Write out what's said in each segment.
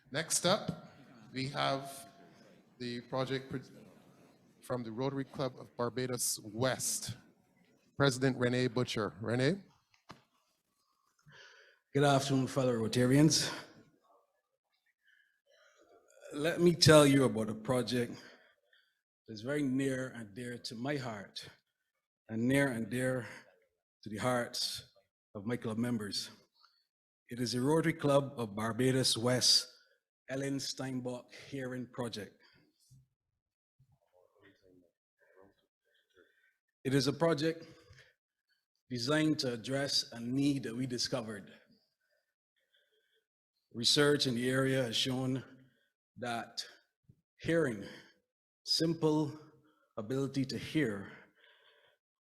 Next up, we have the project from the Rotary Club of Barbados West, President Rene Butcher. Rene? Good afternoon, fellow Rotarians. Let me tell you about a project that's very near and dear to my heart and near and dear to the hearts of my club members. It is the Rotary Club of Barbados West Ellen Steinbach Hearing Project. It is a project designed to address a need that we discovered. Research in the area has shown that hearing, simple ability to hear,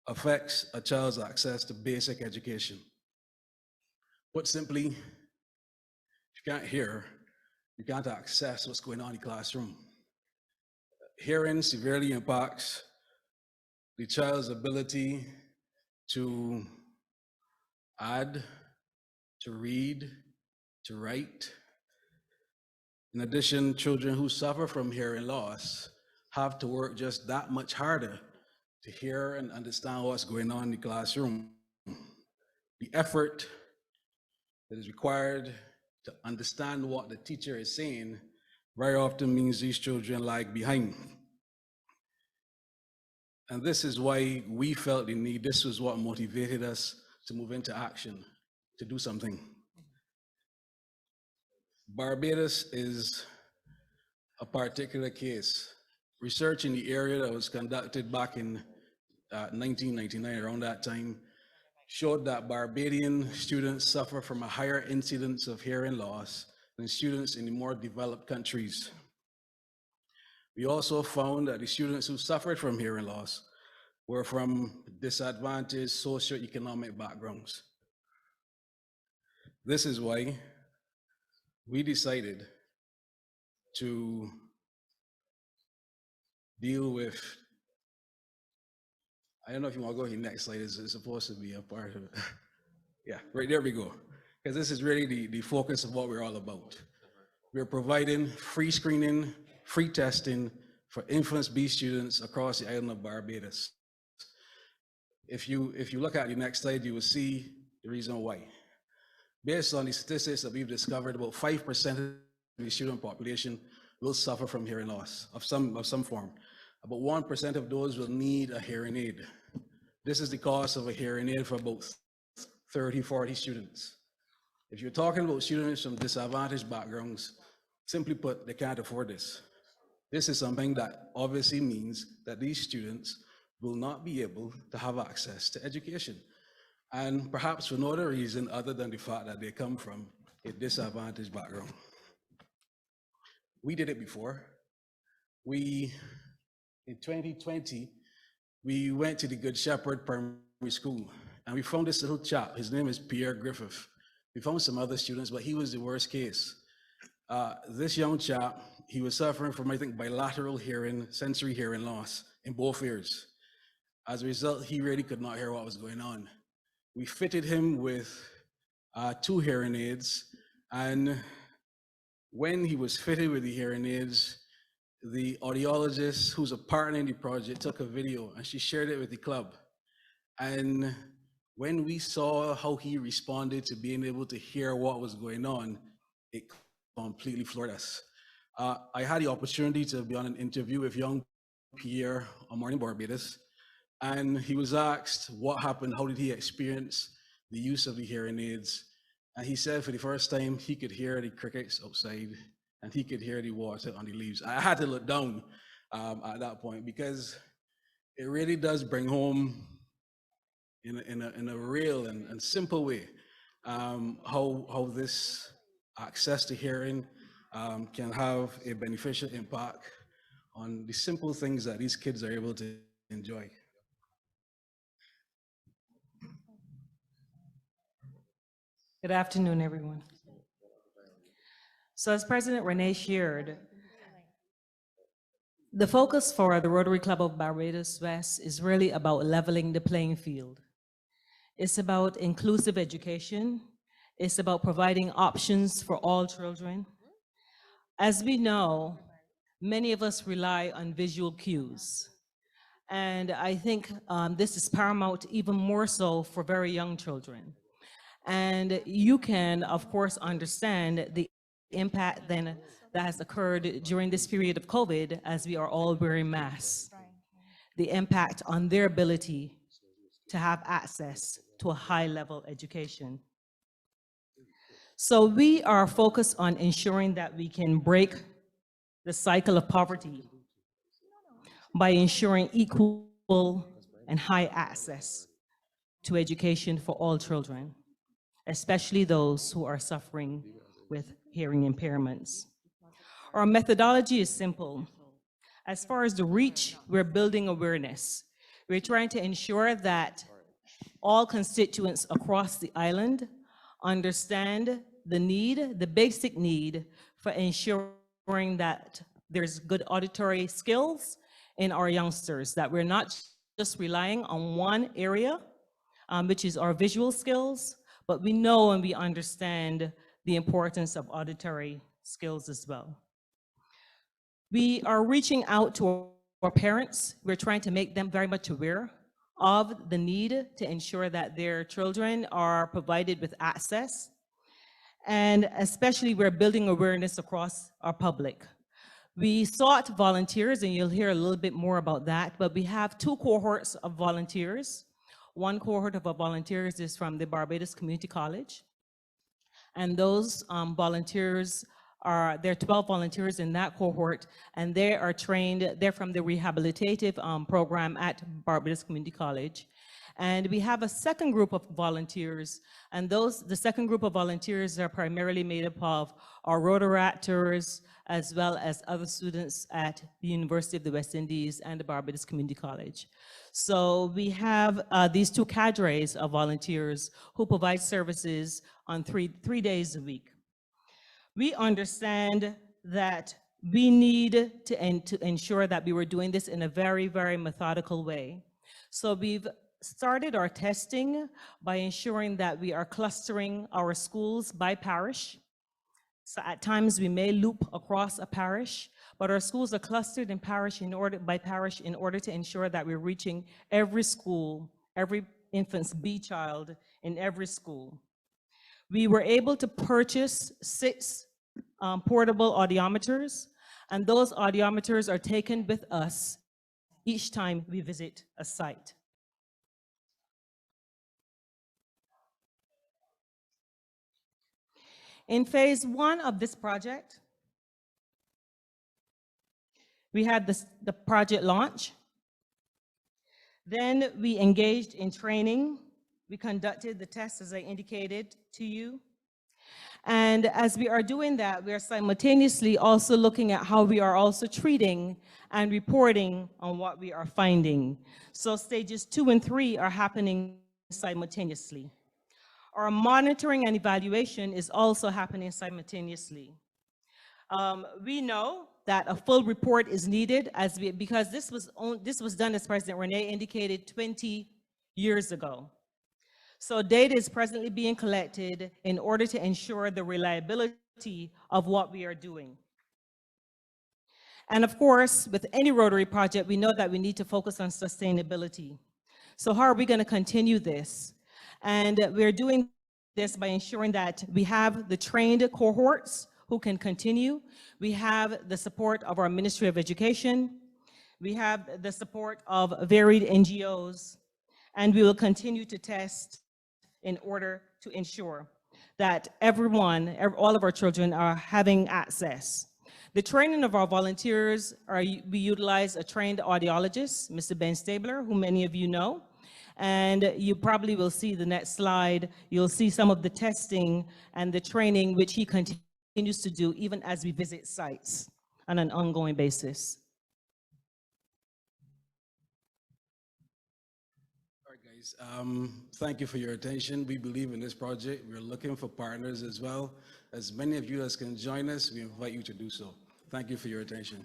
affects a child's access to basic education. Put simply, if you can't hear, you can't access what's going on in the classroom. Hearing severely impacts the child's ability to add, to read, to write. In addition, children who suffer from hearing loss have to work just that much harder to hear and understand what's going on in the classroom. The effort that is required to understand what the teacher is saying very often means these children lag behind. And this is why we felt the need. This was what motivated us to move into action, to do something. Barbados is a particular case. Research in the area that was conducted back in 1999, around that time, showed that Barbadian students suffer from a higher incidence of hearing loss than students in the more developed countries. We also found that the students who suffered from hearing loss were from disadvantaged socioeconomic backgrounds. This is why we decided to deal with, I don't know if you want to go to the next slide, it's supposed to be a part of it. Yeah, right there we go. Because this is really the focus of what we're all about. We're providing free screening, free testing for influence B students across the island of Barbados. If you look at the next slide, you will see the reason why. Based on the statistics that we've discovered, about 5% of the student population will suffer from hearing loss of some form. About 1% of those will need a hearing aid. This is the cost of a hearing aid for about 30, 40 students. If you're talking about students from disadvantaged backgrounds, simply put, they can't afford this. This is something that obviously means that these students will not be able to have access to education. And perhaps for no other reason other than the fact that they come from a disadvantaged background. We did it before. In 2020, we went to the Good Shepherd Primary School and we found this little chap. His name is Pierre Griffith. We found some other students, but he was the worst case. This young chap, he was suffering from, I think, bilateral hearing, sensory hearing loss in both ears. As a result, he really could not hear what was going on. We fitted him with 2 hearing aids, and when he was fitted with the hearing aids, the audiologist who's a partner in the project took a video and she shared it with the club. And when we saw how he responded to being able to hear what was going on, it completely floored us. I had the opportunity to be on an interview with young Pierre on Morning Barbados, and he was asked what happened, how did he experience the use of the hearing aids? And he said for the first time, he could hear the crickets outside and he could hear the water on the leaves. I had to look down at that point because it really does bring home in a real and simple way how this access to hearing can have a beneficial impact on the simple things that these kids are able to enjoy. Good afternoon, everyone. So as President Rene shared, the focus for the Rotary Club of Barbados West is really about leveling the playing field. It's about inclusive education. It's about providing options for all children. As we know, many of us rely on visual cues. And I think this is paramount even more so for very young children. And you can, of course, understand the impact then that has occurred during this period of COVID as we are all wearing masks, the impact on their ability to have access to a high-level education. So we are focused on ensuring that we can break the cycle of poverty by ensuring equal and high access to education for all children, especially those who are suffering with hearing impairments. Our methodology is simple. As far as the reach, we're building awareness. We're trying to ensure that all constituents across the island understand the need, the basic need for ensuring that there's good auditory skills in our youngsters, that we're not just relying on one area, which is our visual skills, but we know and we understand the importance of auditory skills as well. We are reaching out to our parents. We're trying to make them very much aware of the need to ensure that their children are provided with access. And especially we're building awareness across our public. We sought volunteers, and you'll hear a little bit more about that, but we have two cohorts of volunteers. One cohort of our volunteers is from the Barbados Community College. And those volunteers there are 12 volunteers in that cohort, and they are trained, they're from the rehabilitative program at Barbados Community College. And we have a second group of volunteers, and the second group of volunteers are primarily made up of our Rotaractors, as well as other students at the University of the West Indies and the Barbados Community College. So we have these two cadres of volunteers who provide services on three days a week. We understand that we need to ensure that we were doing this in a very, very methodical way. So we've started our testing by ensuring that we are clustering our schools by parish. So at times we may loop across a parish, but our schools are clustered in by parish in order to ensure that we're reaching every school, every infant's B child in every school. We were able to purchase 6 portable audiometers, and those audiometers are taken with us each time we visit a site. In phase 1 of this project, we had the project launch. Then we engaged in training. We conducted the tests, as I indicated to you. And as we are doing that, we are simultaneously also looking at how we are also treating and reporting on what we are finding. So stages 2 and 3 are happening simultaneously. Our monitoring and evaluation is also happening simultaneously. We know that a full report is needed because this was done, as President Renee indicated, 20 years ago. So data is presently being collected in order to ensure the reliability of what we are doing. And of course, with any Rotary project, we know that we need to focus on sustainability. So how are we going to continue this? And we're doing this by ensuring that we have the trained cohorts who can continue. We have the support of our Ministry of Education. We have the support of varied NGOs, and we will continue to test in order to ensure that all of our children are having access. The training of our volunteers we utilize a trained audiologist, Mr. Ben Stabler, who many of you know. And you probably will see the next slide. You'll see some of the testing and the training which he continues to do even as we visit sites on an ongoing basis. All right, guys. Thank you for your attention. We believe in this project. We're looking for partners as well. As many of you as can join us, we invite you to do so. Thank you for your attention.